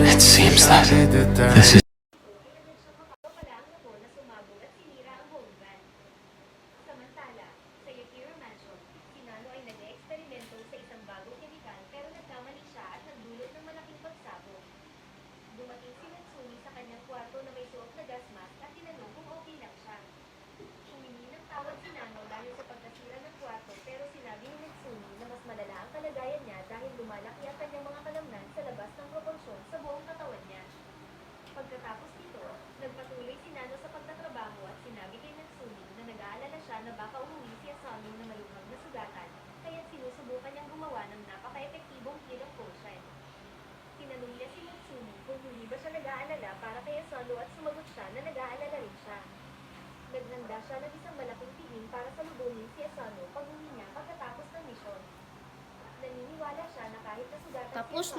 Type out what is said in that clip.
It seems that this is Samantala, sa Yukiro Mansion, si Nano ay nag-eksperimento sa isang bagong kemikal pero nagkamali siya at nagdulot ng malaking pagsabog. Dumating si Natsumi sa kanyang kwarto na may suot na gas mask at tinanong kung okay lang siya. Humingi ng tawad si Nano dahil sa pagkasira ng kwarto pero sinabi ni Natsumi na mas malala ang kalagayan niya dahil lumalaki ang kanyang mga kalamnan sa labas ng proporsyon sa buong katawan niya. Pagkatapos nito, nagpatuloy si Nano sa pagtatrabaho at sinabi kay Natsumi na nag-aalala siya na baka umuwi si Asano na malubhag na sugatan, kaya't sinusubukan niyang gumawa ng napaka-epektibong killing potion. Tinanong niya si Natsumi kung hindi ba siya nag-aalala para kay Asano at sumagot siya na nag-aalala rin siya. Naghanda siya ng isang malaking tingin para salubungin si Asano pag uwi niya pagkatapos ng misyon. Naniniwala siya na kahit nasugatan si Tapos Asano,